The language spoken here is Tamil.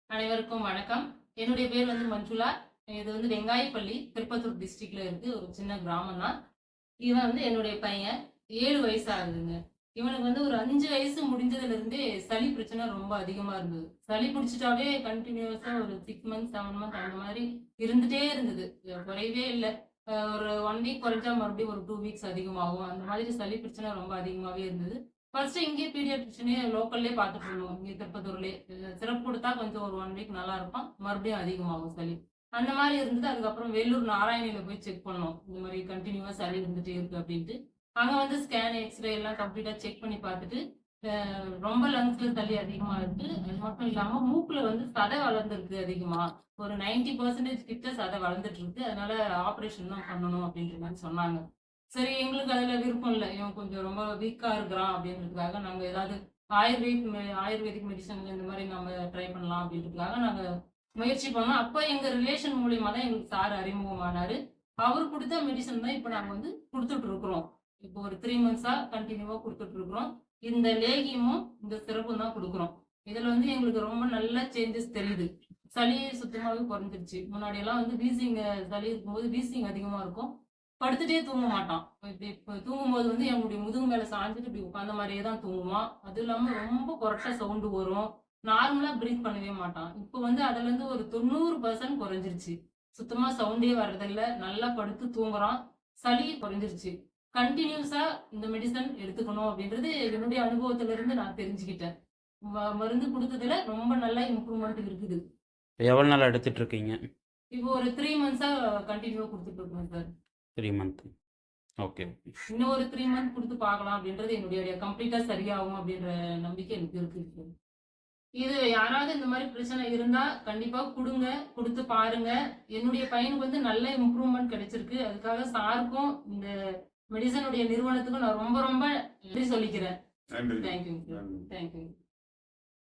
அனைவருக்கும் வணக்கம். என்னுடைய பேர் வந்து மஞ்சுளா. இது வந்து வெங்காயப்பள்ளி, திருப்பத்தூர் டிஸ்ட்ரிக்ட்ல இருக்கு. ஒரு சின்ன கிராமம் தான். இவன் வந்து என்னுடைய பையன். 7 வயசு ஆகுதுங்க. இவனுக்கு வந்து ஒரு 5 வயசு முடிஞ்சதுலருந்தே சளி பிரச்சனை ரொம்ப அதிகமா இருந்தது. சளி பிடிச்சிட்டாவே கன்டினியூஸா ஒரு 6 மந்த்ஸ், 7 மந்த் அந்த மாரி இருந்துட்டே இருந்தது. குறையவே இல்ல. ஒரு 1 வீக் குறைஞ்சா மறுபடியும் ஒரு 2 வீக்ஸ் அதிகமாகும். அந்த மாதிரி சளி பிரச்சனை ரொம்ப அதிகமாவே இருந்தது. ஃபர்ஸ்ட்டு இங்கேயே பீடியாட்ரிஷியனே லோக்கல்லயே பார்த்துட்டு இருந்தோம். இங்க திருப்பத்தூர்லயே. சிரப் குடுத்தா கொஞ்சம் ஒரு 1 வீக் நல்லா இருப்பான். மறுபடியும் அதிகமாகும் சளி. அந்த மாரி இருந்தது. அதுக்கப்புறம் வேலூர் நாராயணில போய் செக் பண்ணோம். இந்த மாரி கன்டினியூவா சளி இருந்துட்டே இருக்கு அப்டின்ட்டு. அங்க வந்து ஸ்கேன், எக்ஸ்ரே எல்லாம் கம்ப்ளீட்டா செக் பண்ணி பார்த்துட்டு, ரொம்ப லங்ஸ்ல சளி அதிகமா இருக்கு. அது மட்டும் இல்லாம மூக்குல வந்து சதை வளர்ந்திருக்கு அதிகமா. ஒரு 90% கிட்ட சதை வளர்ந்துட்டு இருக்கு. அதனால ஆப்பரேஷன் தான் பண்ணணும் அப்டின்ற மாரி சொன்னாங்க. சரி எங்களுக்கு அதுல விருப்பம் இல்ல. இவன் கொஞ்சம் ரொம்ப வீக்கா இருக்கிறான் அப்டின்றதுக்காக நாங்க ஏதாவது ஆயுர்வேதிக் மெடிசன் இந்த மாரி நம்ம ட்ரை பண்ணலாம் அப்டின்றதுக்காக நாங்க முயற்சி பண்ணோம். அப்ப எங்க ரிலேஷன் மூலியமா தான் எங்களுக்கு சார் அறிமுகமானாரு. அவரு குடுத்த மெடிசன் தான் இப்ப நாங்க வந்து குடுத்துட்டு இருக்கிறோம். இப்போ ஒரு 3 மந்த்ஸா கன்டினியூவா குடுத்துட்டு இருக்கிறோம். இந்த லேகியமும், இந்த சிரப்பும் தான் குடுக்குறோம். இதுல வந்து எங்களுக்கு ரொம்ப நல்ல சேஞ்சஸ் தெரியுது. சளி சுத்தமாவே குறைஞ்சிருச்சு. முன்னாடியெல்லாம் வந்து சளி இருக்கும்போது வீசிங் அதிகமா இருக்கும். படுத்துட்டே தூங்க மாட்டான். இப்ப தூங்கும்போது வந்து என்னுடைய முதுகு மேல சாஞ்சுட்டு இப்படி உட்கார்ந்த மாரியே தான் தூங்குவான். அதுவும் இல்லாம ரொம்ப கொரட்ட சவுண்ட் வரும். நார்மலா பிரீத் பண்ணவே மாட்டான். இப்ப வந்து அதுலருந்து ஒரு 90% குறைஞ்சிருச்சு. சுத்தமா சவுண்டே வர்றதில்ல. நல்லா படுத்து தூங்குறான். சளி குறைஞ்சிருச்சு. கன்டினியூஸா இந்த மெடிசன் எடுத்துக்கணும் அப்படின்றது என்னுடைய அனுபவத்துல இருந்து நான் தெரிஞ்சுக்கிட்டேன். மருந்து குடுத்ததுல ரொம்ப நல்லா இம்ப்ரூவ்மெண்ட் இருக்குது. எவ்வளோ நாளா எடுத்துட்டு இருக்கீங்க? இப்போ ஒரு 3 மந்த்ஸா கன்டினியூவா குடுத்துட்டு இருக்கோம் சார். 3 மந்த். ஓகே. இன்னும் ஒரு 3 மந்த் குடுத்து பார்க்கலாம் அப்படின்றது என்னுடைய கம்ப்ளீட்டா சரியாகும் அப்படின்ற நம்பிக்கை எனக்கு இருக்கு. இது யாராவது இந்த மாரி பிரச்சனை இருந்தா கண்டிப்பா குடுங்க. குடுத்து பாருங்க. என்னுடைய பையனுக்கு வந்து நல்ல இம்ப்ரூவ்மென்ட் கிடைச்சிருக்கு. அதுக்காக சாருக்கும், இந்த மெடிசனுடைய நிறுவனத்துக்கும் நான் ரொம்ப ரொம்ப நன்றி சொல்லிக்கிறேன். நன்றி. தேங்க்யூ. நன்றி. தேங்க்யூ.